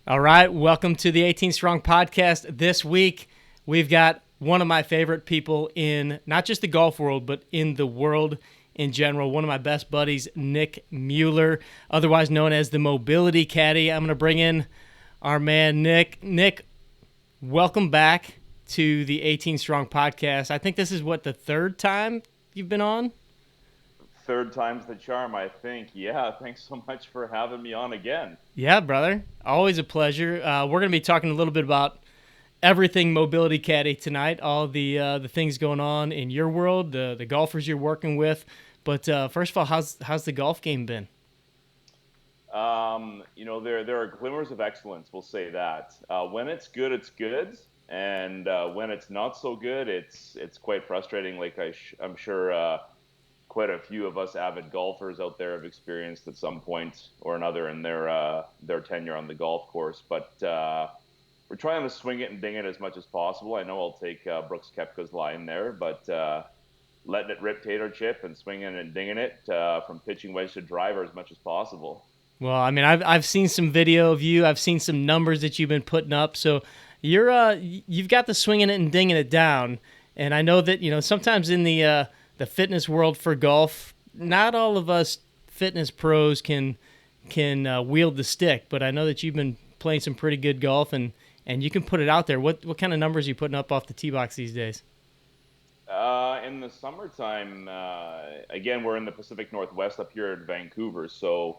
All right, welcome to the 18 Strong podcast. This week, we've got one of my favorite people in not just the golf world, but in the world in general. One of my best buddies, Nick Mueller, otherwise known as the Mobility Caddie. I'm going to bring in our man, Nick. Nick, welcome back to the 18 Strong podcast. I think this is, the third time you've been on? Third time's the charm, I think. Yeah, thanks so much for having me on again. Yeah, brother. Always a pleasure. We're going to be talking a little bit about everything Mobility Caddie tonight, all the things going on in your world, the golfers you're working with. But first of all, how's the golf game been? There are glimmers of excellence. We'll say that. When it's good, it's good, and when it's not so good, it's quite frustrating. Like I'm sure quite a few of us avid golfers out there have experienced at some point or another in their tenure on the golf course. But we're trying to swing it and ding it as much as possible. I know I'll take Brooks Koepka's line there, but letting it rip tater chip and swinging and dinging it from pitching wedge to driver as much as possible. Well, I mean, I've seen some video of you. I've seen some numbers that you've been putting up. So you've got the swinging it and dinging it down. And I know that sometimes in the fitness world for golf, not all of us fitness pros can wield the stick. But I know that you've been playing some pretty good golf and you can put it out there. What kind of numbers are you putting up off the tee box these days? In the summertime, again, we're in the Pacific Northwest up here in Vancouver, so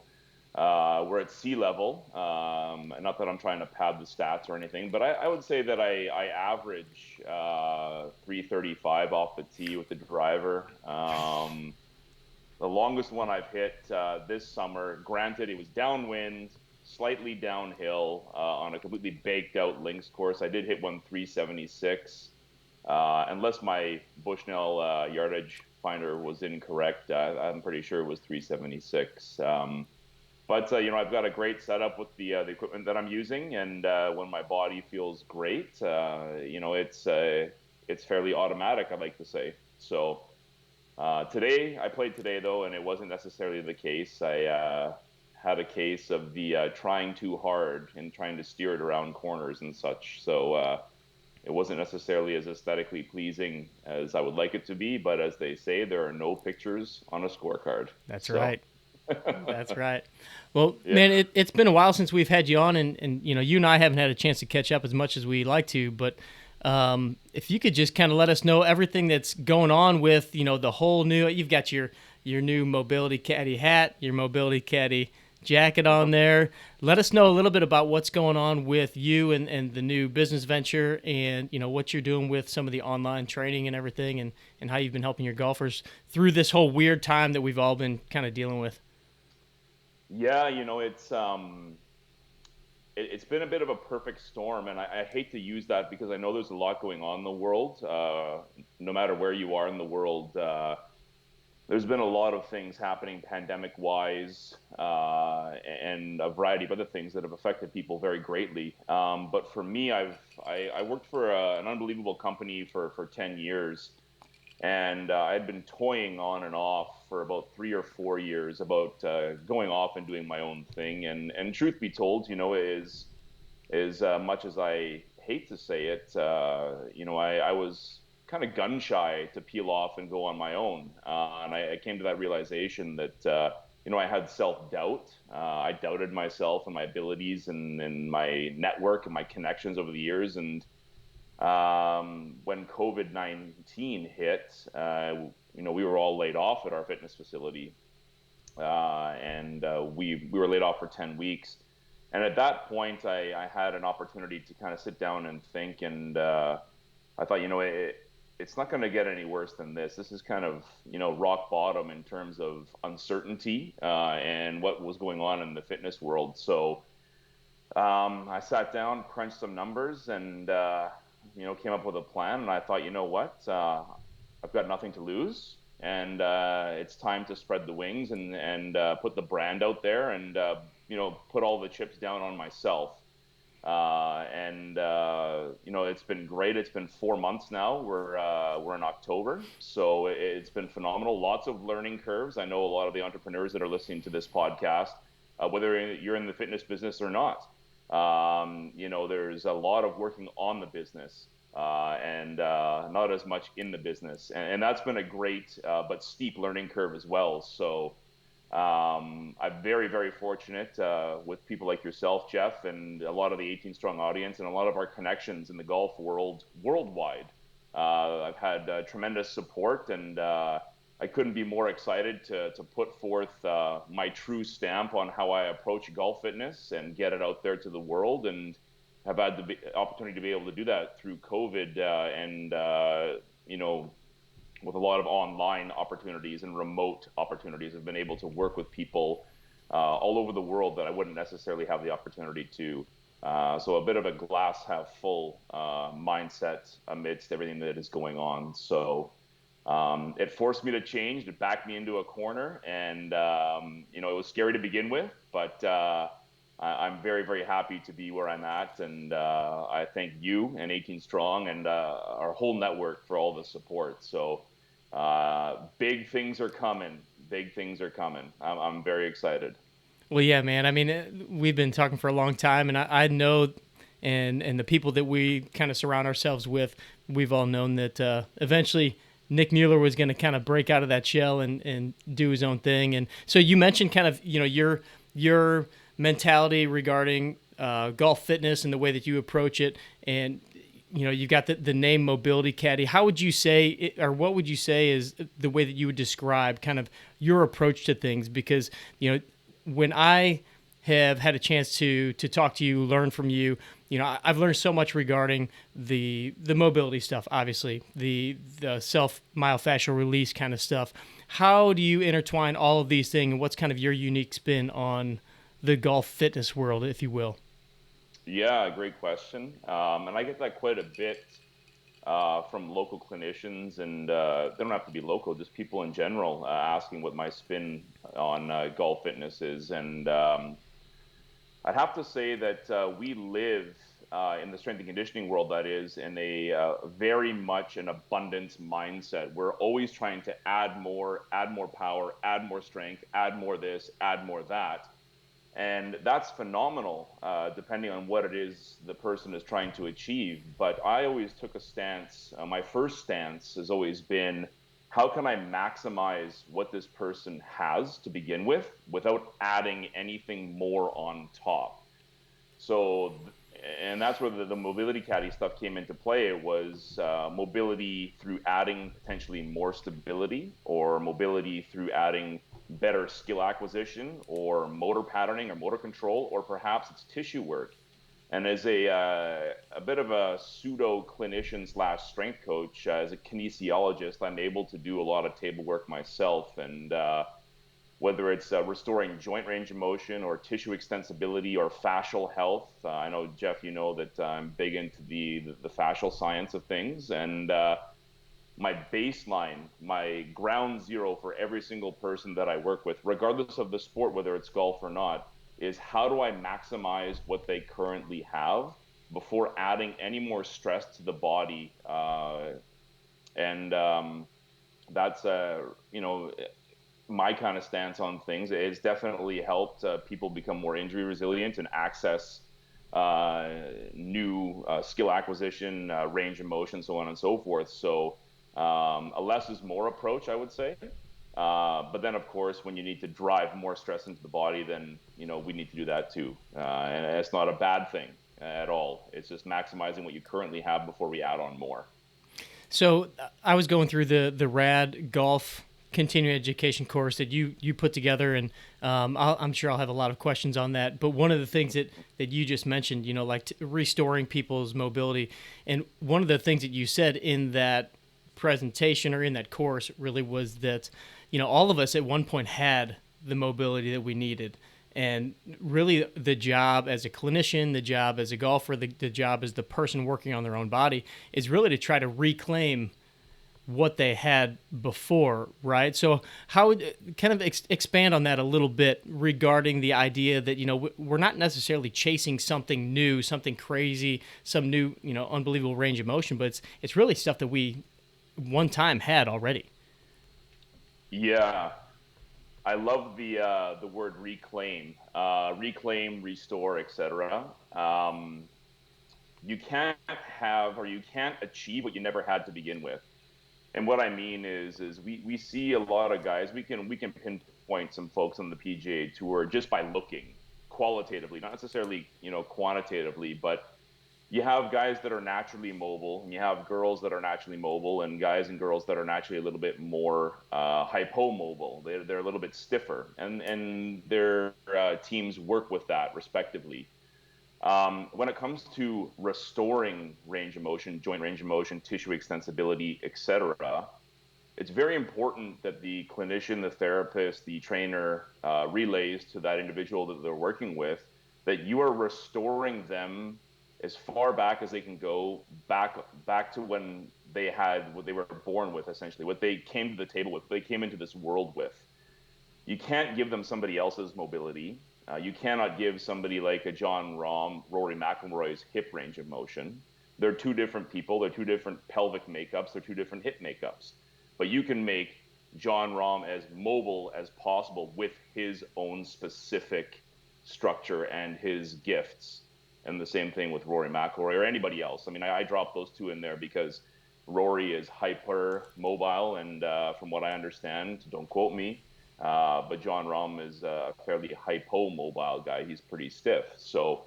we're at sea level. Not that I'm trying to pad the stats or anything, but I would say that I average 335 off the tee with the driver. The longest one I've hit this summer, granted, it was downwind, slightly downhill on a completely baked out links course. I did hit one 376. Unless my Bushnell yardage finder was incorrect, I'm pretty sure it was 376. But I've got a great setup with the equipment that I'm using, and when my body feels great, it's fairly automatic, I like to say. So I played today though, and it wasn't necessarily the case. I had a case of the trying too hard and trying to steer it around corners and such. So it wasn't necessarily as aesthetically pleasing as I would like it to be, but as they say, there are no pictures on a scorecard. That's right. That's right. Well, yeah. Man, it's been a while since we've had you on, and you and I haven't had a chance to catch up as much as we like to, but if you could just kind of let us know everything that's going on with, the whole new, you've got your new Mobility Caddie hat, your Mobility Caddie jacket on there. Let us know a little bit about what's going on with you and the new business venture, and what you're doing with some of the online training and everything, and how you've been helping your golfers through this whole weird time that we've all been kind of dealing with. Yeah, it's been a bit of a perfect storm, and I hate to use that because I know there's a lot going on in the world. No matter where you are in the world, there's been a lot of things happening pandemic-wise, and a variety of other things that have affected people very greatly. But for me, I worked for an unbelievable company for 10 years, and I'd been toying on and off for about 3 or 4 years about going off and doing my own thing. And truth be told, as much as I hate to say it, I was kind of gun shy to peel off and go on my own. And I came to that realization that, I had self-doubt. I doubted myself and my abilities and my network and my connections over the years. And when COVID-19 hit, we were all laid off at our fitness facility. And we were laid off for 10 weeks. And at that point, I had an opportunity to kind of sit down and think. And I thought, it's not going to get any worse than this. This is kind of, rock bottom in terms of uncertainty and what was going on in the fitness world. So I sat down, crunched some numbers, and came up with a plan. And I thought, what? I've got nothing to lose, and it's time to spread the wings and put the brand out there, and put all the chips down on myself. It's been great. It's been 4 months now. We're in October, so it's been phenomenal. Lots of learning curves. I know a lot of the entrepreneurs that are listening to this podcast, whether you're in the fitness business or not, There's a lot of working on the business and not as much in the business. And that's been a great but steep learning curve as well. So I'm very, very fortunate with people like yourself, Jeff, and a lot of the 18 Strong audience and a lot of our connections in the golf world worldwide. I've had tremendous support, and I couldn't be more excited to put forth my true stamp on how I approach golf fitness and get it out there to the world. And have had the opportunity to be able to do that through COVID with a lot of online opportunities and remote opportunities. I've been able to work with people all over the world that I wouldn't necessarily have the opportunity to. So a bit of a glass half full mindset amidst everything that is going on. So it forced me to change, it backed me into a corner, and it was scary to begin with, but I'm very, very happy to be where I'm at, and I thank you and 18 Strong and our whole network for all the support. So big things are coming. Big things are coming. I'm very excited. Well, yeah, man. I mean, we've been talking for a long time, and I know, and the people that we kind of surround ourselves with, we've all known that eventually Nick Mueller was going to kind of break out of that shell and do his own thing. And so you mentioned kind of, your mentality regarding golf fitness and the way that you approach it. And, you've got the name Mobility Caddie. How would you say, or what would you say is the way that you would describe kind of your approach to things? Because, when I have had a chance to talk to you, learn from you, I've learned so much regarding the mobility stuff, obviously, the self myofascial release kind of stuff. How do you intertwine all of these things, and what's kind of your unique spin on the golf fitness world, if you will? Yeah, great question. And I get that quite a bit from local clinicians, and they don't have to be local, just people in general asking what my spin on golf fitness is. And I'd have to say that we live in the strength and conditioning world, that is, in a very much an abundance mindset. We're always trying to add more power, add more strength, add more this, add more that. And that's phenomenal, depending on what it is the person is trying to achieve. But I always took a stance. My first stance has always been, how can I maximize what this person has to begin with without adding anything more on top? So, and that's where the Mobility Caddie stuff came into play. It was mobility through adding potentially more stability, or mobility through adding better skill acquisition, or motor patterning, or motor control, or perhaps it's tissue work. And as a bit of a pseudo clinician slash strength coach, as a kinesiologist, I'm able to do a lot of table work myself. And whether it's restoring joint range of motion, or tissue extensibility, or fascial health. I know, Jeff, you know that I'm big into the fascial science of things. And my baseline, my ground zero for every single person that I work with, regardless of the sport, whether it's golf or not, is how do I maximize what they currently have before adding any more stress to the body. And that's, my kind of stance on things. It's definitely helped people become more injury resilient and access new skill acquisition, range of motion, so on and so forth. So a less is more approach, I would say. But then, of course, when you need to drive more stress into the body, then we need to do that too. And it's not a bad thing at all. It's just maximizing what you currently have before we add on more. So I was going through the RAD golf continuing education course that you put together, and I'm sure I'll have a lot of questions on that. But one of the things that you just mentioned, like restoring people's mobility, and one of the things that you said in that presentation or in that course really was that, all of us at one point had the mobility that we needed. And really the job as a clinician, the job as a golfer, the job as the person working on their own body is really to try to reclaim what they had before, right? So how would kind of expand on that a little bit regarding the idea that, we're not necessarily chasing something new, something crazy, some new, unbelievable range of motion, but it's really stuff that we one time had already. Yeah. I love the word reclaim, reclaim, restore, etc. You can't have, or you can't achieve what you never had to begin with. And what I mean is we see a lot of guys. We can pinpoint some folks on the PGA Tour just by looking qualitatively, not necessarily quantitatively, but you have guys that are naturally mobile, and you have girls that are naturally mobile, and guys and girls that are naturally a little bit more hypomobile. They're a little bit stiffer, and their teams work with that respectively. When it comes to restoring range of motion, joint range of motion, tissue extensibility, etc., it's very important that the clinician, the therapist, the trainer relays to that individual that they're working with that you are restoring them as far back as they can go, back to when they had what they were born with, essentially, what they came to the table with, what they came into this world with. You can't give them somebody else's mobility. You cannot give somebody like a John Rahm, Rory McIlroy's hip range of motion. They're two different people. They're two different pelvic makeups. They're two different hip makeups. But you can make John Rahm as mobile as possible with his own specific structure and his gifts. And the same thing with Rory McIlroy or anybody else. I mean, I drop those two in there because Rory is hyper mobile, and from what I understand, don't quote me, but John Rahm is a fairly hypo-mobile guy. He's pretty stiff. So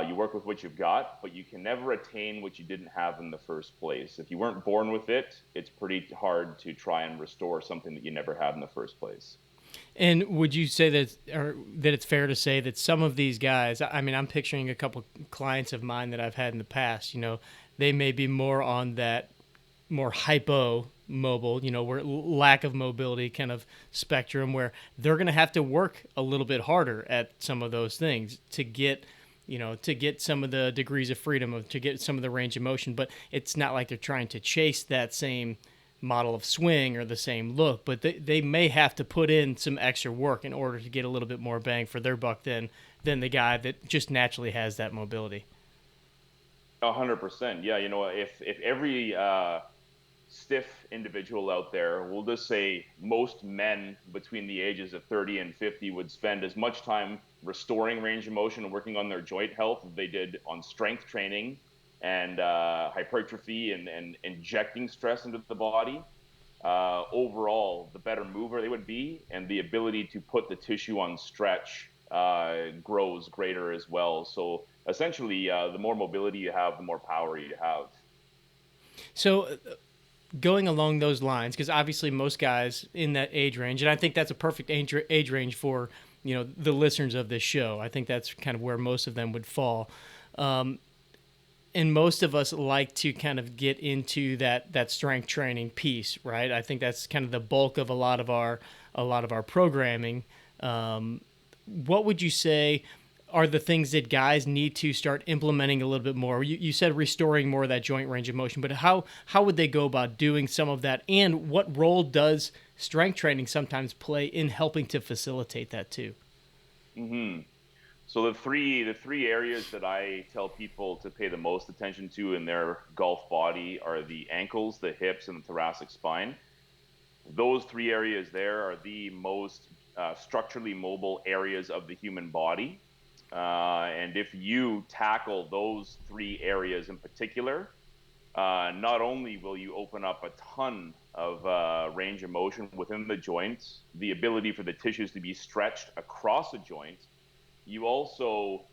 you work with what you've got, but you can never attain what you didn't have in the first place. If you weren't born with it, it's pretty hard to try and restore something that you never had in the first place. And would you say that it's fair to say that some of these guys, I mean, I'm picturing a couple clients of mine that I've had in the past, they may be more on that more hypo mobile, where lack of mobility kind of spectrum, where they're going to have to work a little bit harder at some of those things to get some of the degrees of freedom, to get some of the range of motion. But it's not like they're trying to chase that same model of swing or the same look, but they may have to put in some extra work in order to get a little bit more bang for their buck than the guy that just naturally has that mobility. 100%. Yeah, if every stiff individual out there, we'll just say most men between the ages of 30 and 50 would spend as much time restoring range of motion and working on their joint health as they did on strength training and hypertrophy and injecting stress into the body. Overall, the better mover they would be, and the ability to put the tissue on stretch grows greater as well. So essentially, the more mobility you have, the more power you have. So going along those lines, because obviously most guys in that age range, and I think that's a perfect age range for the listeners of this show. I think that's kind of where most of them would fall. And most of us like to kind of get into that strength training piece, right? I think that's kind of the bulk of a lot of our programming. What would you say are the things that guys need to start implementing a little bit more? You said restoring more of that joint range of motion, but how would they go about doing some of that? And what role does strength training sometimes play in helping to facilitate that too? Mm-hmm. So the three areas that I tell people to pay the most attention to in their golf body are the ankles, the hips, and the thoracic spine. Those three areas there are the most structurally mobile areas of the human body. And if you tackle those three areas in particular, not only will you open up a ton of range of motion within the joints, the ability for the tissues to be stretched across a joint, you also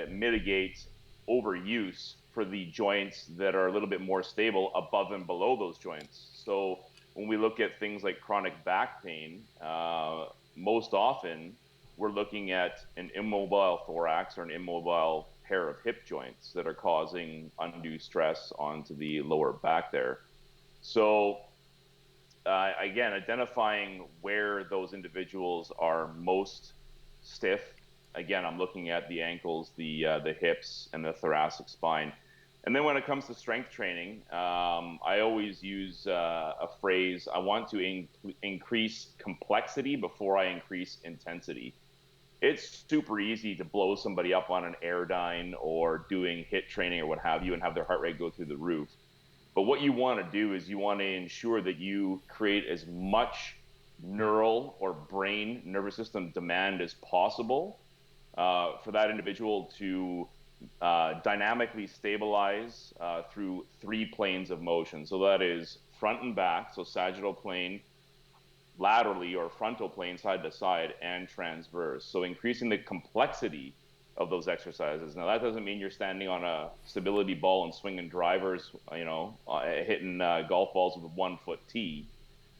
mitigate overuse for the joints that are a little bit more stable above and below those joints. So when we look at things like chronic back pain, most often we're looking at an immobile thorax or an immobile pair of hip joints that are causing undue stress onto the lower back there. So again, identifying where those individuals are most stiff. Again, I'm looking at the ankles, the hips, and the thoracic spine. And then when it comes to strength training, I always use a phrase: I want to increase complexity before I increase intensity. It's super easy to blow somebody up on an airdyne or doing hit training or what have you and have their heart rate go through the roof. But what you want to do is you want to ensure that you create as much neural or brain nervous system demand as possible for that individual to dynamically stabilize through 3 planes of motion. So that is front and back, so sagittal plane, laterally or frontal plane, side to side, and transverse. So increasing the complexity of those exercises. Now that doesn't mean you're standing on a stability ball and swinging drivers, hitting golf balls with a 1-foot tee.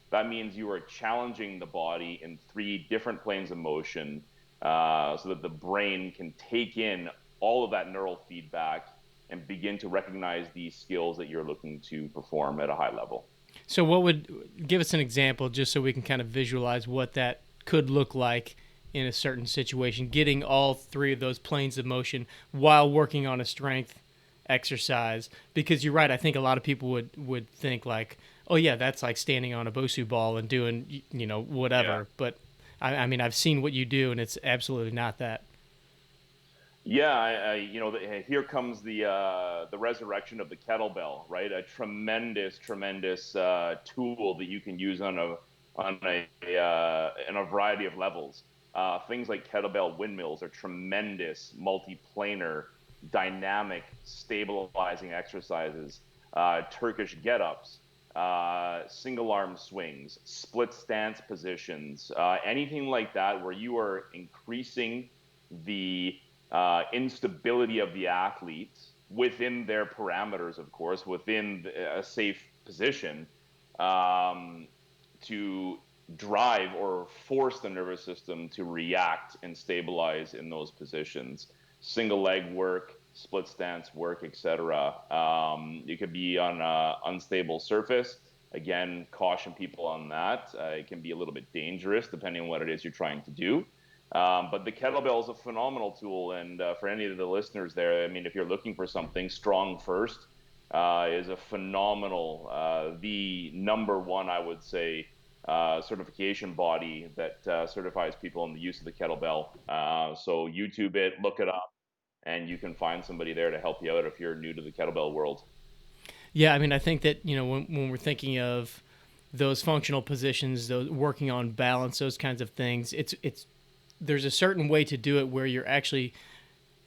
That means you are challenging the body in 3 different planes of motion, so that the brain can take in all of that neural feedback and begin to recognize these skills that you're looking to perform at a high level. So what would give us an example just so we can kind of visualize what that could look like in a certain situation, getting all 3 of those planes of motion while working on a strength exercise? Because you're right, I think a lot of people would think like, oh yeah, that's like standing on a Bosu ball and doing, whatever. Yeah. But I mean, I've seen what you do, and it's absolutely not that. Yeah, here comes the resurrection of the kettlebell, right? A tremendous tool that you can use on a variety of levels. Things like kettlebell windmills are tremendous multiplanar, dynamic, stabilizing exercises. Turkish get-ups, single arm swings, split stance positions, anything like that where you are increasing the instability of the athletes within their parameters, of course, within a safe position, to drive or force the nervous system to react and stabilize in those positions. Single leg work, split stance work, etc. You could be on an unstable surface. Again, caution people on that. It can be a little bit dangerous depending on what it is you're trying to do. But the kettlebell is a phenomenal tool, and for any of the listeners there, I mean, if you're looking for something, Strong First is a phenomenal, the #1, I would say, certification body that certifies people in the use of the kettlebell. So YouTube it, look it up, and you can find somebody there to help you out if you're new to the kettlebell world. Yeah, I mean, I think that when we're thinking of those functional positions, those working on balance, those kinds of things, it's there's a certain way to do it where you're actually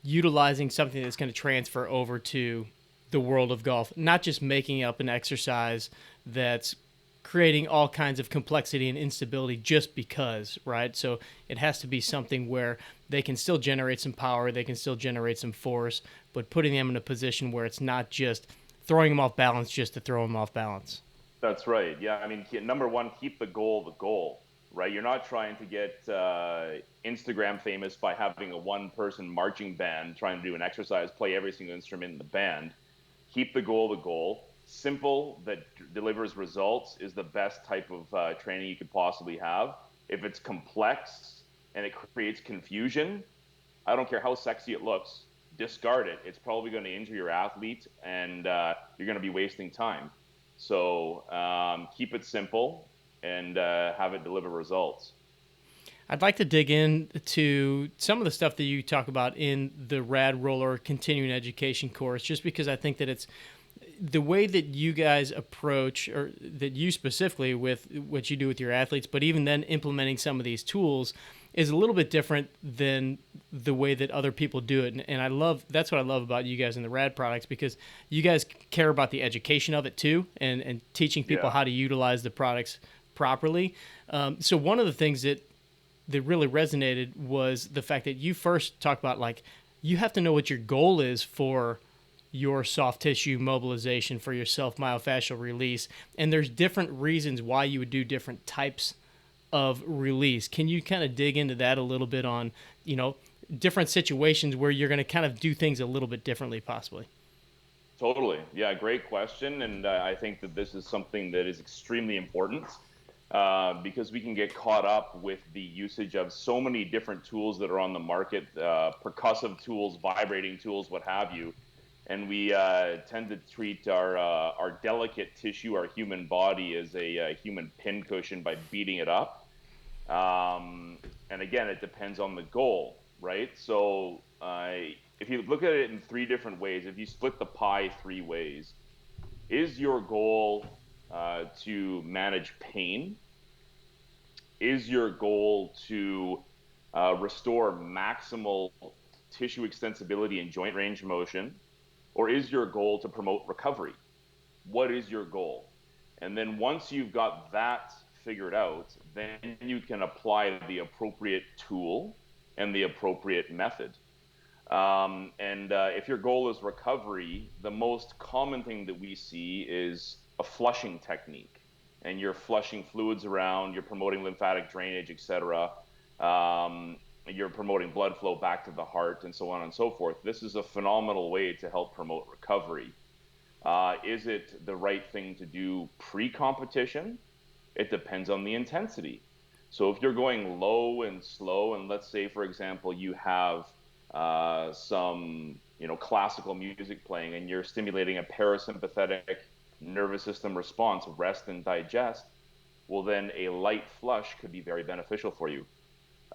utilizing something that's going to transfer over to the world of golf, not just making up an exercise that's creating all kinds of complexity and instability just because, right? So it has to be something where they can still generate some power, they can still generate some force, but putting them in a position where it's not just throwing them off balance just to throw them off balance. That's right. Yeah, I mean, #1, keep the goal, right? You're not trying to get Instagram famous by having a one-person marching band trying to do an exercise, play every single instrument in the band. Keep the goal. Simple that delivers results is the best type of training you could possibly have. If it's complex and it creates confusion, I don't care how sexy it looks, discard it. It's probably going to injure your athlete, and you're going to be wasting time. So keep it simple and have it deliver results. I'd like to dig into some of the stuff that you talk about in the Rad Roller continuing education course, just because I think that it's the way that you guys approach, or that you specifically with what you do with your athletes, but even then implementing some of these tools is a little bit different than the way that other people do it. And that's what I love about you guys in the Rad products, because you guys care about the education of it too, and teaching people how to utilize the products properly. So one of the things that really resonated was the fact that you first talked about, like, you have to know what your goal is for your soft tissue mobilization, for your self myofascial release, and there's different reasons why you would do different types of release. Can you kind of dig into that a little bit on, different situations where you're going to kind of do things a little bit differently possibly? Totally. Yeah, great question. And I think that this is something that is extremely important, because we can get caught up with the usage of so many different tools that are on the market, percussive tools, vibrating tools, what have you. And we tend to treat our delicate tissue, our human body, as a human pincushion by beating it up. And again, it depends on the goal, right? So if you look at it in 3 different ways, if you split the pie 3 ways, is your goal to manage pain? Is your goal to restore maximal tissue extensibility and joint range of motion, or is your goal to promote recovery? What is your goal? And then once you've got that figured out, then you can apply the appropriate tool and the appropriate method. If your goal is recovery, the most common thing that we see is a flushing technique. And you're flushing fluids around, you're promoting lymphatic drainage, etc. You're promoting blood flow back to the heart, and so on and so forth. This is a phenomenal way to help promote recovery. Is it the right thing to do pre-competition? It depends on the intensity. So if you're going low and slow, and let's say, for example, you have some classical music playing, and you're stimulating a parasympathetic nervous system response, rest and digest, well, then a light flush could be very beneficial for you.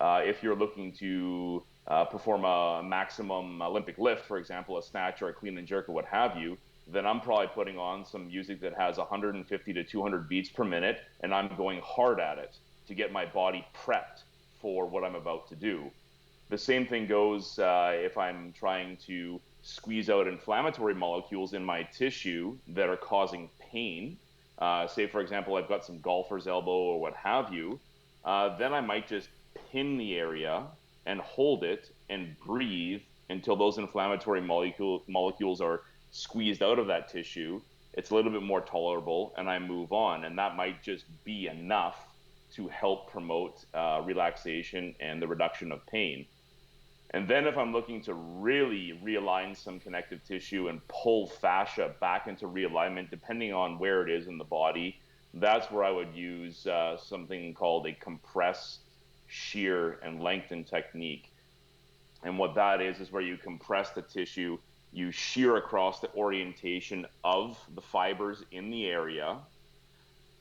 If you're looking to perform a maximum Olympic lift, for example, a snatch or a clean and jerk or what have you, then I'm probably putting on some music that has 150 to 200 beats per minute, and I'm going hard at it to get my body prepped for what I'm about to do. The same thing goes if I'm trying to squeeze out inflammatory molecules in my tissue that are causing pain. Say, for example, I've got some golfer's elbow or what have you, then I might just pin the area and hold it and breathe until those inflammatory molecules are squeezed out of that tissue. It's a little bit more tolerable, and I move on. And that might just be enough to help promote relaxation and the reduction of pain. And then if I'm looking to really realign some connective tissue and pull fascia back into realignment, depending on where it is in the body, that's where I would use something called a compress, shear, and lengthen technique. And what that is where you compress the tissue, you shear across the orientation of the fibers in the area,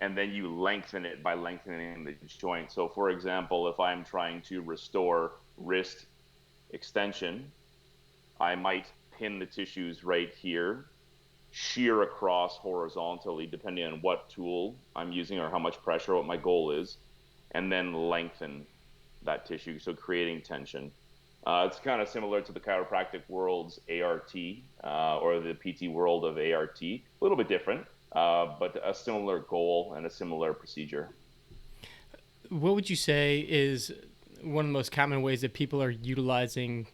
and then you lengthen it by lengthening the joint. So for example, if I'm trying to restore wrist extension, I might pin the tissues right here, shear across horizontally, depending on what tool I'm using or how much pressure, what my goal is, and then lengthen that tissue, so creating tension. It's kind of similar to the chiropractic world's ART or the PT world of ART. A little bit different, but a similar goal and a similar procedure. What would you say is one of the most common ways that people are utilizing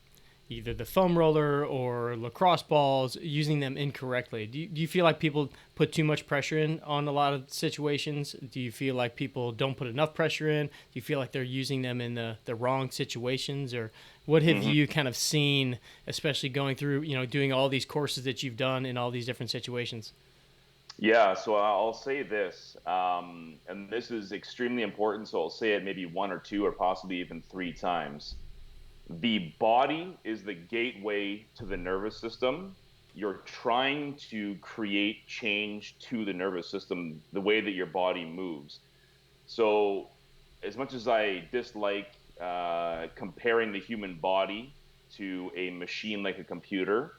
either the foam roller or lacrosse balls, using them incorrectly? Do you feel like people put too much pressure in on a lot of situations? Do you feel like people don't put enough pressure in? Do you feel like they're using them in the wrong situations? Or what have you kind of seen, especially going through, doing all these courses that you've done in all these different situations? Yeah, so I'll say this, and this is extremely important, so I'll say it maybe one or two or possibly even three times. The body is the gateway to the nervous system. You're trying to create change to the nervous system, the way that your body moves. So, as much as I dislike comparing the human body to a machine like a computer,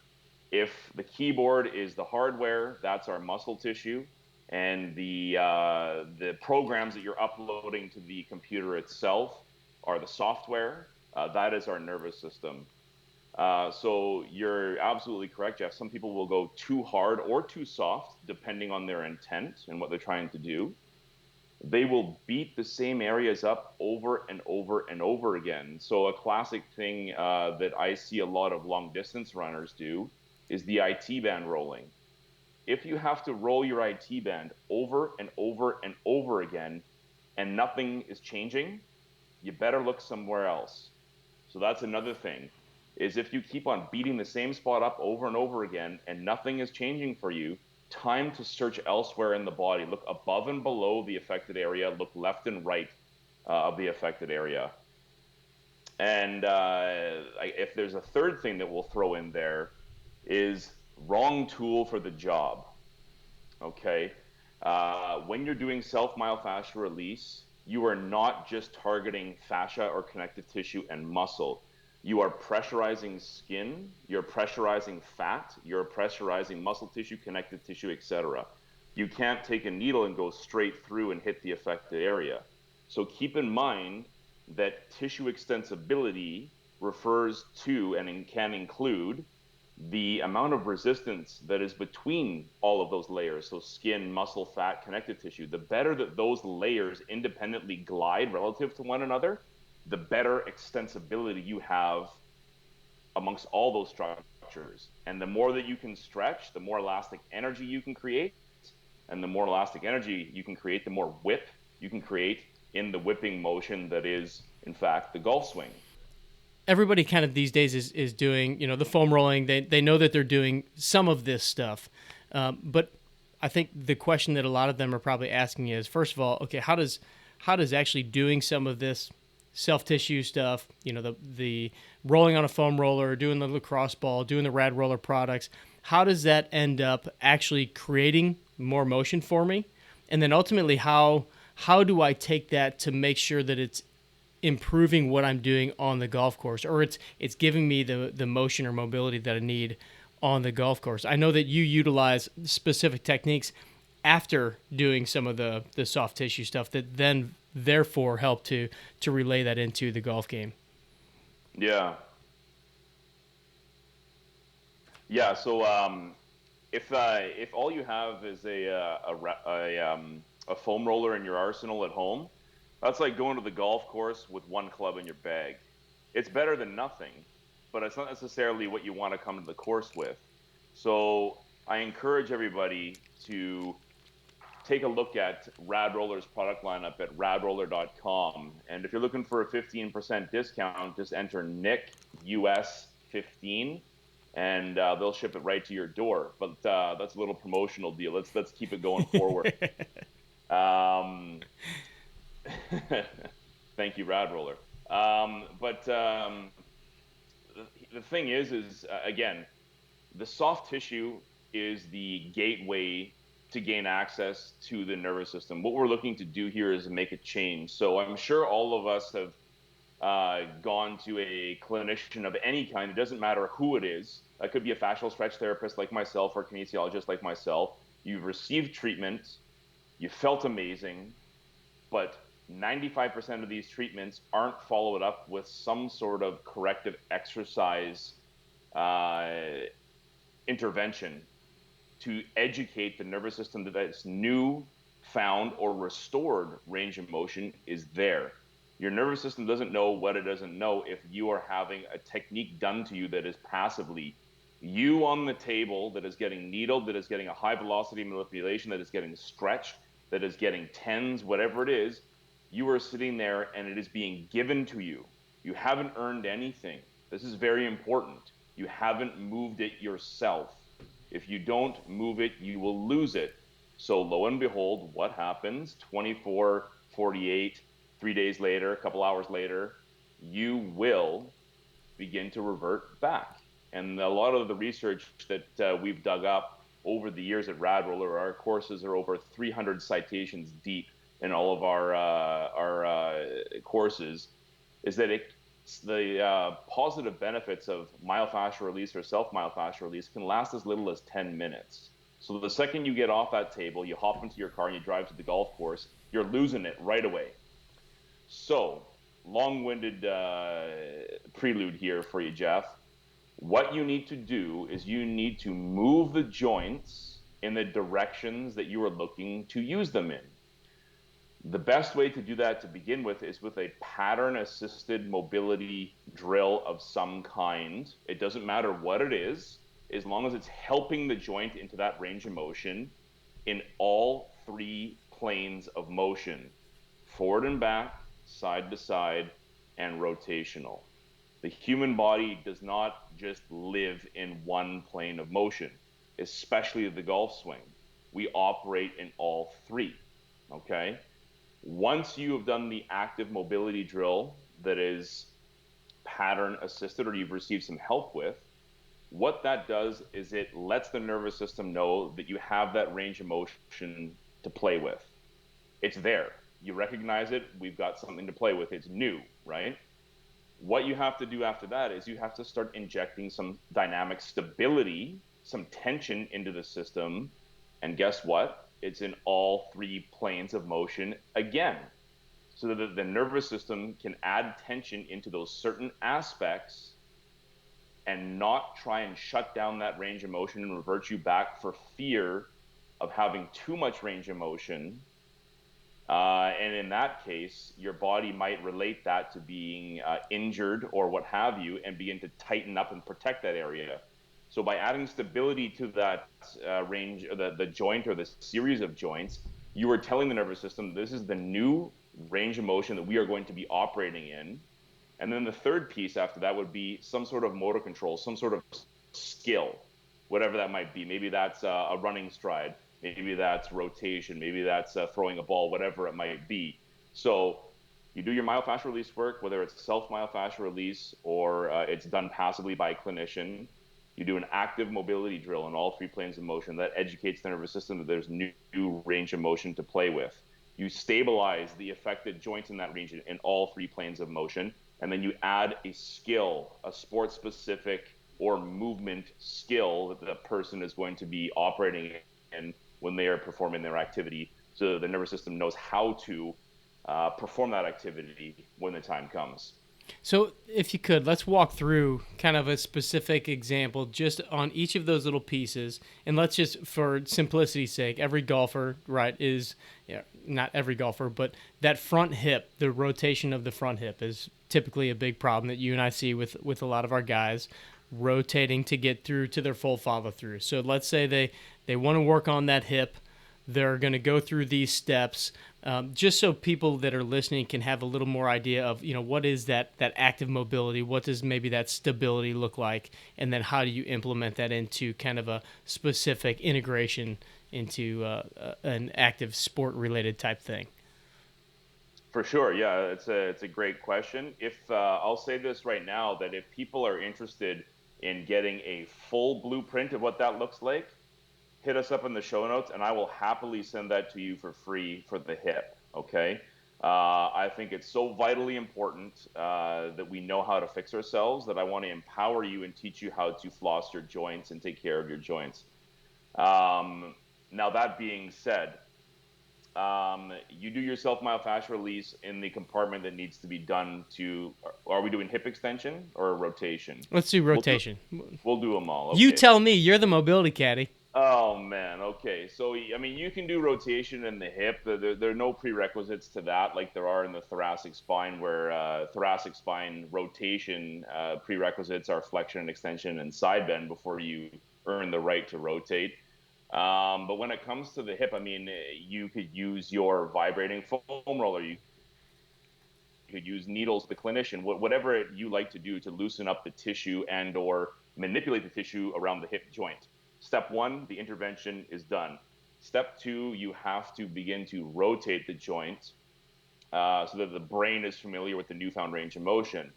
if the keyboard is the hardware, that's our muscle tissue, and the programs that you're uploading to the computer itself are the software. That is our nervous system. So you're absolutely correct, Jeff. Some people will go too hard or too soft, depending on their intent and what they're trying to do. They will beat the same areas up over and over and over again. So a classic thing that I see a lot of long distance runners do is the IT band rolling. If you have to roll your IT band over and over and over again and nothing is changing, you better look somewhere else. So that's another thing, is if you keep on beating the same spot up over and over again and nothing is changing for you, time to search elsewhere in the body. Look above and below the affected area, look left and right of the affected area. And if there's a third thing that we'll throw in there, is wrong tool for the job. Okay, when you're doing self-myofascial release, you are not just targeting fascia or connective tissue and muscle. You are pressurizing skin, you're pressurizing fat, you're pressurizing muscle tissue, connective tissue, etc. You can't take a needle and go straight through and hit the affected area. So keep in mind that tissue extensibility refers to and can include the amount of resistance that is between all of those layers, so skin, muscle, fat, connective tissue. The better that those layers independently glide relative to one another, the better extensibility you have amongst all those structures. And the more that you can stretch, the more elastic energy you can create. And the more elastic energy you can create, the more whip you can create in the whipping motion that is, in fact, the golf swing. Everybody kind of these days is doing, the foam rolling. They know that they're doing some of this stuff. But I think the question that a lot of them are probably asking is, first of all, okay, how does actually doing some of this self tissue stuff, the rolling on a foam roller, doing the lacrosse ball, doing the rad roller products, how does that end up actually creating more motion for me? And then ultimately, how do I take that to make sure that it's improving what I'm doing on the golf course, or it's giving me the motion or mobility that I need on the golf course? I know that you utilize specific techniques after doing some of the soft tissue stuff that then therefore help to relay that into the golf game. Yeah. Yeah. So if all you have is a foam roller in your arsenal at home, that's like going to the golf course with one club in your bag. It's better than nothing, but it's not necessarily what you want to come to the course with. So I encourage everybody to take a look at Rad Roller's product lineup at radroller.com. And if you're looking for a 15% discount, just enter Nick US 15 and they'll ship it right to your door. But that's a little promotional deal. Let's keep it going forward. Um, thank you, Rad Roller. The thing is again, the soft tissue is the gateway to gain access to the nervous system. What we're looking to do here is make a change. So I'm sure all of us have gone to a clinician of any kind. It doesn't matter who it is. It could be a fascial stretch therapist like myself or a kinesiologist like myself. You've received treatment. You felt amazing, but 95% of these treatments aren't followed up with some sort of corrective exercise intervention to educate the nervous system that this new, found, or restored range of motion is there. Your nervous system doesn't know what it doesn't know if you are having a technique done to you that is passively you on the table, that is getting needled, that is getting a high velocity manipulation, that is getting stretched, that is getting tens, whatever it is. You are sitting there and it is being given to you. You haven't earned anything. This is very important. You haven't moved it yourself. If you don't move it, you will lose it. So lo and behold, what happens? 24, 48, 3 days later, a couple hours later, you will begin to revert back. And a lot of the research that we've dug up over the years at Rad Roller, our courses are over 300 citations deep in all of our courses, is that the positive benefits of myofascial release or self-myofascial release can last as little as 10 minutes. So the second you get off that table, you hop into your car and you drive to the golf course, you're losing it right away. So, long-winded prelude here for you, Jeff. What you need to do is you need to move the joints in the directions that you are looking to use them in. The best way to do that to begin with is with a pattern-assisted mobility drill of some kind. It doesn't matter what it is, as long as it's helping the joint into that range of motion in all three planes of motion: forward and back, side to side, and rotational. The human body does not just live in one plane of motion, especially the golf swing. We operate in all three, okay? Once you have done the active mobility drill that is pattern assisted or you've received some help with, what that does is it lets the nervous system know that you have that range of motion to play with. It's there. You recognize it. We've got something to play with. It's new, right? What you have to do after that is you have to start injecting some dynamic stability, some tension into the system. And guess what? It's in all three planes of motion again. so that the nervous system can add tension into those certain aspects and not try and shut down that range of motion and revert you back for fear of having too much range of motion. And in that case, your body might relate that to being injured or what have you, and begin to tighten up and protect that area. So by adding stability to that range, or the joint or the series of joints, you are telling the nervous system, this is the new range of motion that we are going to be operating in. And then the third piece after that would be some sort of motor control, some sort of skill, whatever that might be. Maybe that's a running stride. Maybe that's rotation. Maybe that's throwing a ball, whatever it might be. So you do your myofascial release work, whether it's self myofascial release or it's done passively by a clinician. You do an active mobility drill in all three planes of motion that educates the nervous system that there's new range of motion to play with. You stabilize the affected joints in that region in all three planes of motion. And then you add a skill, a sport-specific or movement skill that the person is going to be operating in when they are performing their activity, so that the nervous system knows how to perform that activity when the time comes. So if you could, let's walk through kind of a specific example just on each of those little pieces. And let's just, for simplicity's sake, every golfer, right, is, not every golfer, but that front hip, the rotation of the front hip is typically a big problem that you and I see with a lot of our guys rotating to get through to their full follow through. So let's say they want to work on that hip. They're going to go through these steps, just so people that are listening can have a little more idea of, what is that active mobility? What does maybe that stability look like? And then how do you implement that into kind of a specific integration into an active sport related type thing? For sure. Yeah, it's a great question. If I'll say this right now, that if people are interested in getting a full blueprint of what that looks like, hit us up in the show notes and I will happily send that to you for free for the hip. Okay. I think it's so vitally important that we know how to fix ourselves, that I want to empower you and teach you how to floss your joints and take care of your joints. Now, that being said, you do your self myofascial release in the compartment that needs to be done to, are we doing hip extension or rotation? Let's do rotation. We'll do them all. Okay. You tell me, you're the mobility caddy. Oh man, okay. So I mean, you can do rotation in the hip. There are no prerequisites to that, like there are in the thoracic spine, where thoracic spine rotation prerequisites are flexion and extension and side bend before you earn the right to rotate. But when it comes to the hip, I mean, you could use your vibrating foam roller. You could use needles, the clinician, whatever you like to do to loosen up the tissue and or manipulate the tissue around the hip joint. Step one, the intervention is done. Step two, you have to begin to rotate the joint so that the brain is familiar with the newfound range of motion.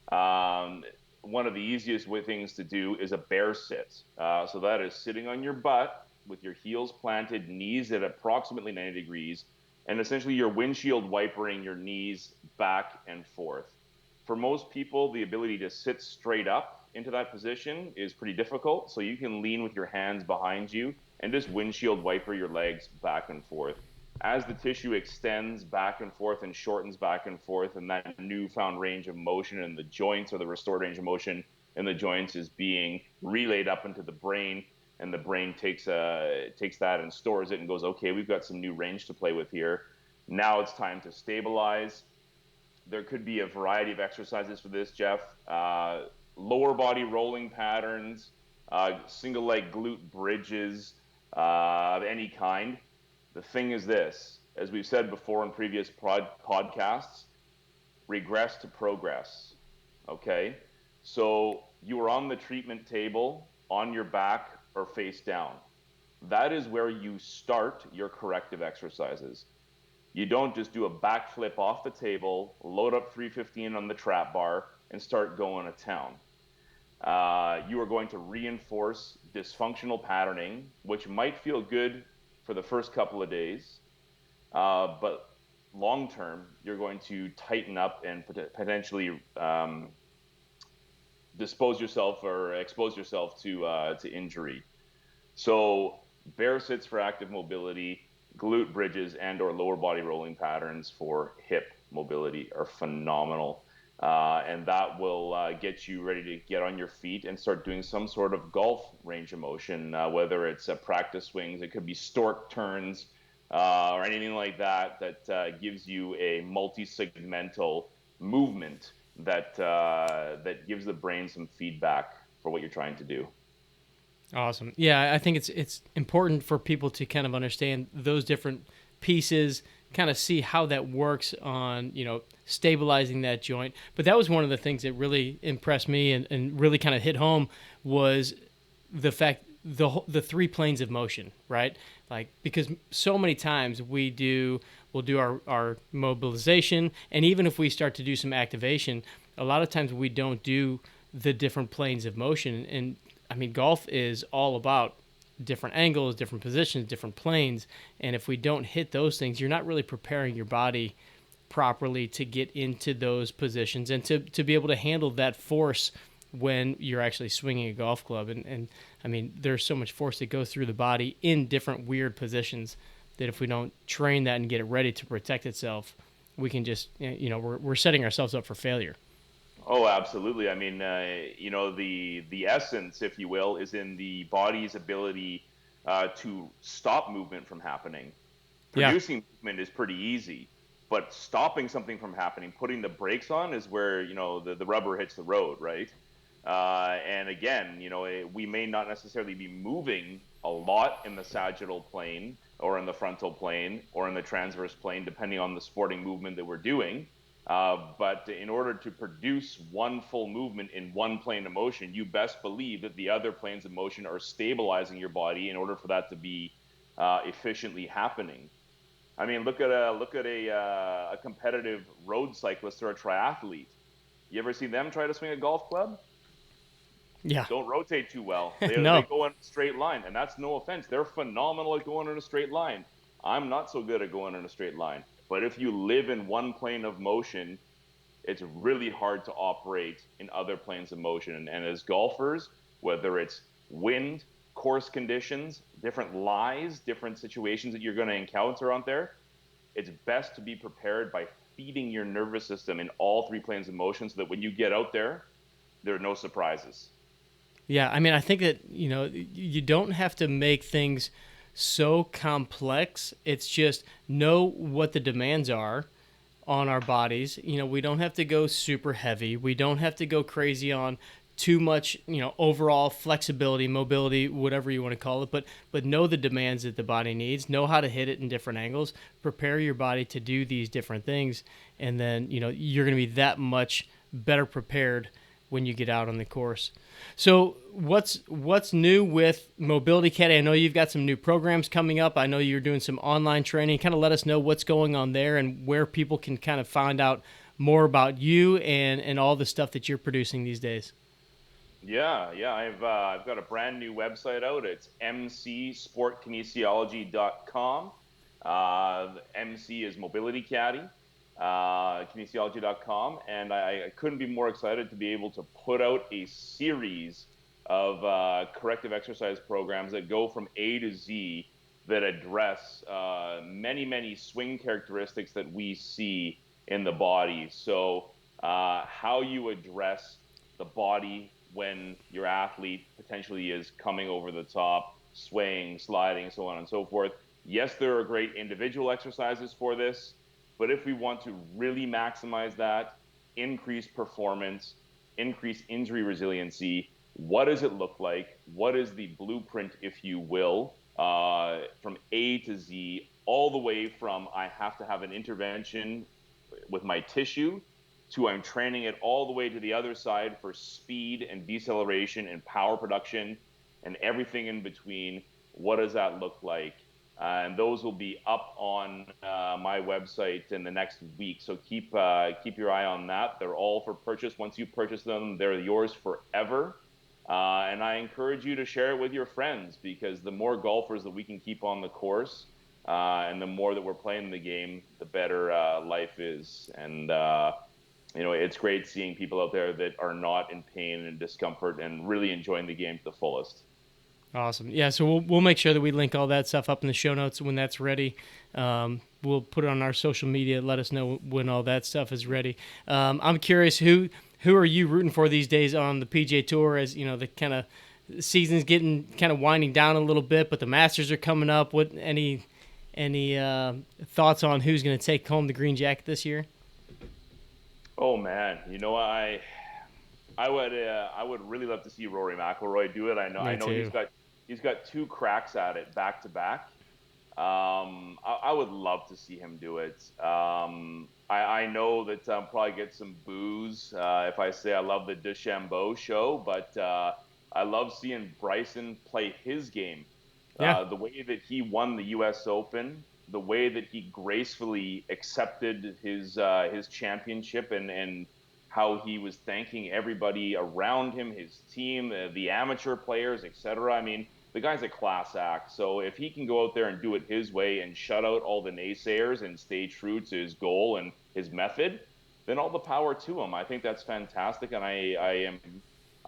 One of the easiest things to do is a bear sit. So that is sitting on your butt with your heels planted, knees at approximately 90 degrees, and essentially you're windshield wipering your knees back and forth. For most people, the ability to sit straight up into that position is pretty difficult, so you can lean with your hands behind you and just windshield wiper your legs back and forth. As the tissue extends back and forth and shortens back and forth, and that newfound range of motion in the joints, or the restored range of motion in the joints, is being relayed up into the brain, and the brain takes that and stores it and goes, okay, we've got some new range to play with here. Now it's time to stabilize. There could be a variety of exercises for this, Jeff. Lower body rolling patterns, single leg glute bridges of any kind. The thing is this, as we've said before in previous podcasts, regress to progress, okay? So you are on the treatment table, on your back or face down. That is where you start your corrective exercises. You don't just do a backflip off the table, load up 315 on the trap bar, and start going to town. You are going to reinforce dysfunctional patterning, which might feel good for the first couple of days, but long term, you're going to tighten up and potentially expose yourself to injury. So bear sits for active mobility, glute bridges and or lower body rolling patterns for hip mobility are phenomenal. And that will get you ready to get on your feet and start doing some sort of golf range of motion, whether it's practice swings, it could be stork turns, or anything like that, that gives you a multi-segmental movement that gives the brain some feedback for what you're trying to do. Awesome. Yeah, I think it's important for people to kind of understand those different pieces, kind of see how that works on, stabilizing that joint. But that was one of the things that really impressed me and really kind of hit home was the fact the three planes of motion, right? Like, because so many times we'll do our mobilization, and even if we start to do some activation, a lot of times we don't do the different planes of motion. And I mean, golf is all about different angles, different positions, different planes. And if we don't hit those things, you're not really preparing your body properly to get into those positions and to be able to handle that force when you're actually swinging a golf club. And I mean, there's so much force that goes through the body in different weird positions that if we don't train that and get it ready to protect itself, we can just, we're setting ourselves up for failure. Oh, absolutely. I mean, the essence, if you will, is in the body's ability to stop movement from happening. Yeah. Producing movement is pretty easy, but stopping something from happening, putting the brakes on, is where the rubber hits the road, right? And again, we may not necessarily be moving a lot in the sagittal plane or in the frontal plane or in the transverse plane, depending on the sporting movement that we're doing. But in order to produce one full movement in one plane of motion, you best believe that the other planes of motion are stabilizing your body in order for that to be efficiently happening. I mean, look at a competitive road cyclist or a triathlete. You ever see them try to swing a golf club? Yeah. Don't rotate too well. They No. go in a straight line, and that's no offense. They're phenomenal at going in a straight line. I'm not so good at going in a straight line. But if you live in one plane of motion, it's really hard to operate in other planes of motion. And as golfers, whether it's wind, course conditions, different lies, different situations that you're going to encounter out there, it's best to be prepared by feeding your nervous system in all three planes of motion so that when you get out there, there are no surprises. Yeah, I mean, I think that, you don't have to make things so complex. It's just know what the demands are on our bodies. We don't have to go super heavy. We don't have to go crazy on too much, overall flexibility, mobility, whatever you want to call it, but know the demands that the body needs, know how to hit it in different angles, prepare your body to do these different things, and then, you're going to be that much better prepared when you get out on the course. So what's new with Mobility Caddie? I know you've got some new programs coming up. I know you're doing some online training. Kind of let us know what's going on there and where people can kind of find out more about you and all the stuff that you're producing these days. Yeah. I've got a brand new website out. It's mcsportkinesiology.com. MC is Mobility Caddie, kinesiology.com, and I couldn't be more excited to be able to put out a series of corrective exercise programs that go from A to Z that address many swing characteristics that we see in the body. So how you address the body when your athlete potentially is coming over the top, swaying, sliding, so on and so forth. Yes, there are great individual exercises for this, but if we want to really maximize that, increase performance, increase injury resiliency, what does it look like? What is the blueprint, if you will, from A to Z, all the way from I have to have an intervention with my tissue to I'm training it all the way to the other side for speed and deceleration and power production and everything in between. What does that look like? And those will be up on my website in the next week. So keep your eye on that. They're all for purchase. Once you purchase them, they're yours forever. And I encourage you to share it with your friends, because the more golfers that we can keep on the course, and the more that we're playing the game, the better life is. And it's great seeing people out there that are not in pain and discomfort and really enjoying the game to the fullest. Awesome. Yeah, so we'll make sure that we link all that stuff up in the show notes when that's ready. We'll put it on our social media. Let us know when all that stuff is ready. I'm curious, who are you rooting for these days on the PGA Tour? As you know, the kind of season's getting kind of winding down a little bit, but the Masters are coming up. What any thoughts on who's going to take home the green jacket this year? Oh man, I would really love to see Rory McIlroy do it. I Me know too. he's got two cracks at it back to back. I would love to see him do it. I know that I'll probably get some boos if I say I love the DeChambeau show, but I love seeing Bryson play his game. Yeah. The way that he won the U.S. Open, the way that he gracefully accepted his championship, and how he was thanking everybody around him, his team, the amateur players, etc. I mean, the guy's a class act. So if he can go out there and do it his way and shut out all the naysayers and stay true to his goal and his method, then all the power to him. I think that's fantastic, and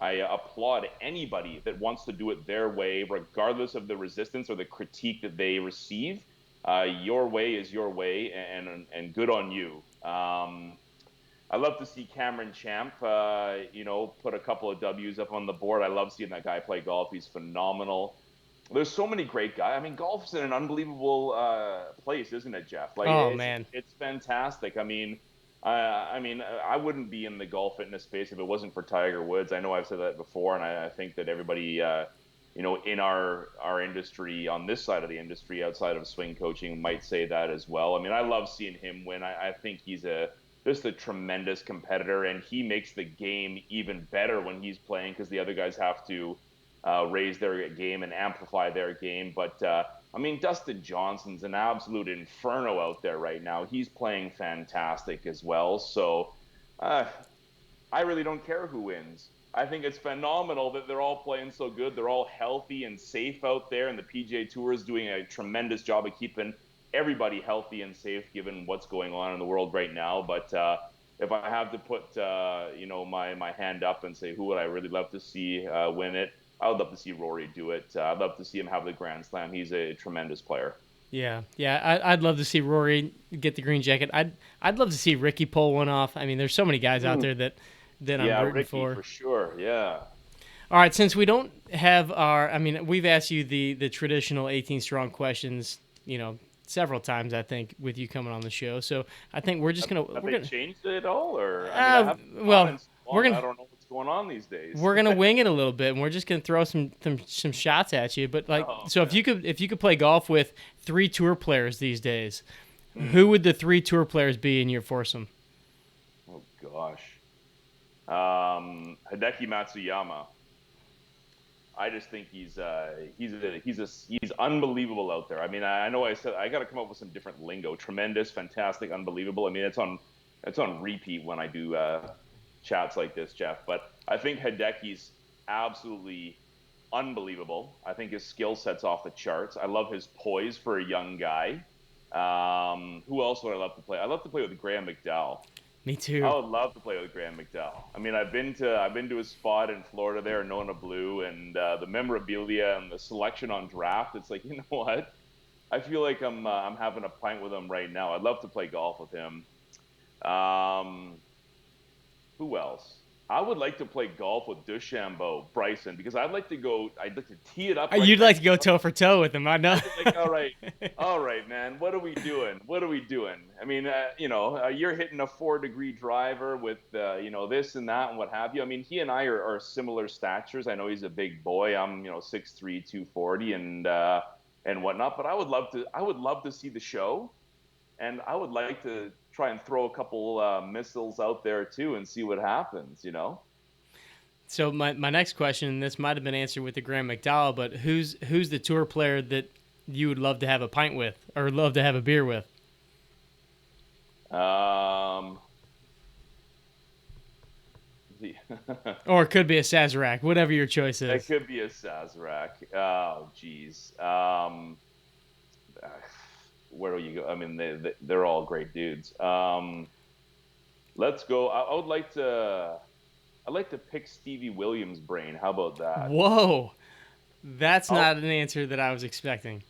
I applaud anybody that wants to do it their way, regardless of the resistance or the critique that they receive. Your way is your way, and good on you. I love to see Cameron Champ, put a couple of W's up on the board. I love seeing that guy play golf. He's phenomenal. There's so many great guys. I mean, golf's in an unbelievable place, isn't it, Jeff? Like Oh man. it's fantastic. I wouldn't be in the golf fitness space if it wasn't for Tiger Woods. I know I've said that before, and I think that everybody, in our industry, on this side of the industry, outside of swing coaching, might say that as well. I mean, I love seeing him win. I think he's just a tremendous competitor, and he makes the game even better when he's playing because the other guys have to raise their game and amplify their game. But Dustin Johnson's an absolute inferno out there right now. He's playing fantastic as well. So I really don't care who wins. I think it's phenomenal that they're all playing so good. They're all healthy and safe out there, and the PGA Tour is doing a tremendous job of keeping everybody healthy and safe given what's going on in the world right now. But if I have to put my hand up and say who would I really love to see win it, I would love to see Rory do it. I'd love to see him have the Grand Slam. He's a tremendous player. Yeah, I'd love to see Rory get the green jacket. I'd love to see Ricky pull one off. I mean, there's so many guys out there that I'm rooting Ricky, for. for sure. Yeah. All right, since we don't have we've asked you the traditional 18 strong questions, several times, I think, with you coming on the show. So I think we're just Have they changed it at all, or we're gonna I don't know what's going on these days. we're gonna wing it a little bit, and we're just gonna throw some shots at you. But if you could play golf with 3 tour players these days, who would the 3 tour players be in your foursome? Oh gosh, Hideki Matsuyama. I just think he's unbelievable out there. I mean, I know I said I got to come up with some different lingo. Tremendous, fantastic, unbelievable. I mean, it's on repeat when I do chats like this, Jeff. But I think Hideki's absolutely unbelievable. I think his skill set's off the charts. I love his poise for a young guy. Who else would I love to play? I love to play with Graham McDowell. Me too. I would love to play with Graham McDowell. I mean, I've been to his spot in Florida there, Nona Blue, and the memorabilia and the selection on draft. It's like, you know what? I feel like I'm having a pint with him right now. I'd love to play golf with him. Who else? I would like to play golf with DeChambeau, Bryson, because I'd like to tee it up. You'd like to go toe for toe with him, I know. Like, all right, man. What are we doing? I mean, you're hitting a 4-degree driver with, this and that and what have you. I mean, he and I are similar statures. I know he's a big boy. I'm, 6'3", 240 and whatnot. But I would love to see the show, and I would like to try and throw a couple missiles out there too and see what happens. So my next question, and this might have been answered with the Graham McDowell, but who's the tour player that you would love to have a pint with or love to have a beer with? Or it could be a Sazerac, whatever your choice is. It could be a Sazerac. Oh, geez. Where do you go? I mean, they're all great dudes. Let's go. I'd like to pick Stevie Williams' brain. How about that? Whoa. That's not an answer that I was expecting.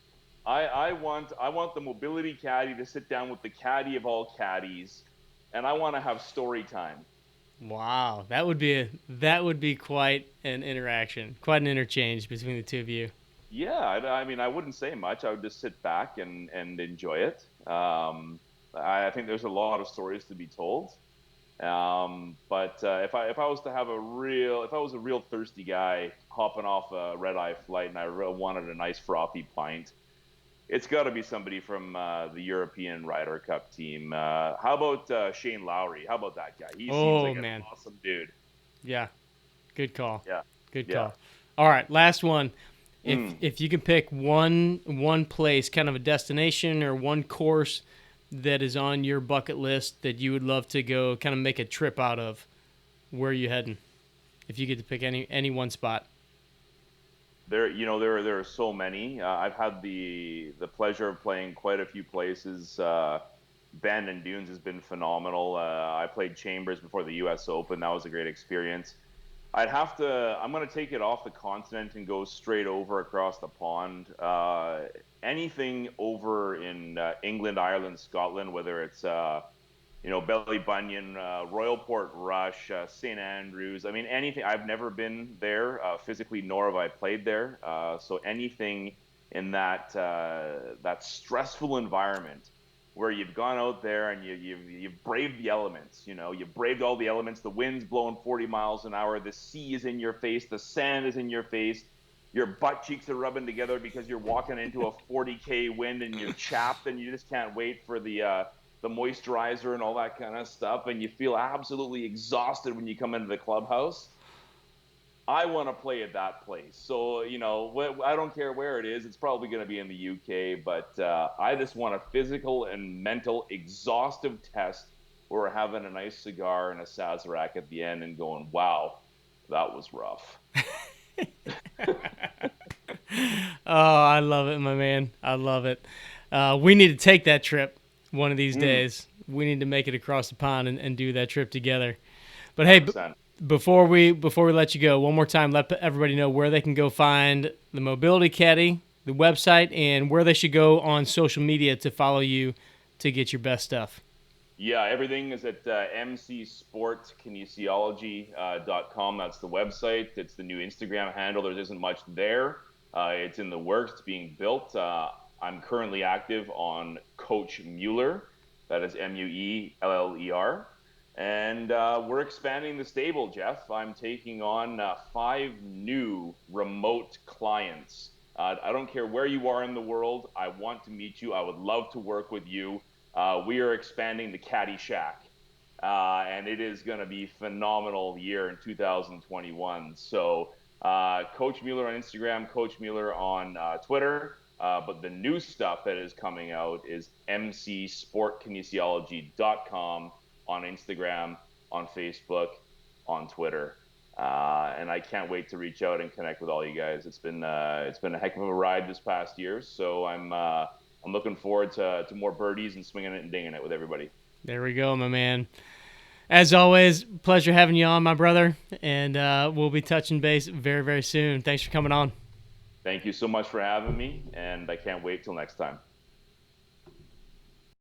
I want the Mobility Caddie to sit down with the caddy of all caddies, and I want to have story time. Wow, that would be quite an interaction, quite an interchange between the two of you. Yeah, I mean, I wouldn't say much. I would just sit back and enjoy it. I think there's a lot of stories to be told. But if I was to have if I was a real thirsty guy hopping off a red eye flight and I wanted a nice frothy pint, it's got to be somebody from the European Ryder Cup team. How about Shane Lowry? How about that guy? He seems Oh like an man, awesome dude. yeah, good call, Yeah, good yeah. call. All right, last one. If Mm. if you can pick one place, kind of a destination or one course that is on your bucket list that you would love to go, kind of make a trip out of, where are you heading? If you get to pick any one spot. There are so many. I've had the pleasure of playing quite a few places. Bend and Dunes has been phenomenal. I played Chambers before the U.S. Open. That was a great experience. I'm going to take it off the continent and go straight over across the pond. Anything over in England, Ireland, Scotland, whether it's Belly Bunyan, Royal Port Rush, St. Andrews. I mean, anything. I've never been there physically, nor have I played there. So anything in that stressful environment where you've gone out there and you've braved the elements. You've braved all the elements. The wind's blowing 40 miles an hour. The sea is in your face. The sand is in your face. Your butt cheeks are rubbing together because you're walking into a 40K wind and you're chapped and you just can't wait for the moisturizer and all that kind of stuff, and you feel absolutely exhausted when you come into the clubhouse. I want to play at that place. So, I don't care where it is. It's probably going to be in the UK, but I just want a physical and mental exhaustive test where we're having a nice cigar and a Sazerac at the end and going, wow, that was rough. Oh, I love it, my man. I love it. We need to take that trip one of these days. We need to make it across the pond and do that trip together. But hey, 100%. before we let you go, one more time, let everybody know where they can go find the Mobility Caddie, the website, and where they should go on social media to follow you to get your best stuff. Yeah, everything is at mcsportkinesiology.com. That's the website. It's the new Instagram handle. There isn't much there. It's in the works. It's being built. I'm currently active on Coach Mueller. That is Mueller. And we're expanding the stable, Jeff. I'm taking on 5 new remote clients. I don't care where you are in the world. I want to meet you. I would love to work with you. We are expanding the Caddy Shack, and it is going to be a phenomenal year in 2021. So, Coach Mueller on Instagram, Coach Mueller on Twitter. But the new stuff that is coming out is mcsportkinesiology.com on Instagram, on Facebook, on Twitter. And I can't wait to reach out and connect with all you guys. It's been a heck of a ride this past year. So I'm looking forward to more birdies and swinging it and dinging it with everybody. There we go, my man. As always, pleasure having you on, my brother. And we'll be touching base very, very soon. Thanks for coming on. Thank you so much for having me, and I can't wait till next time.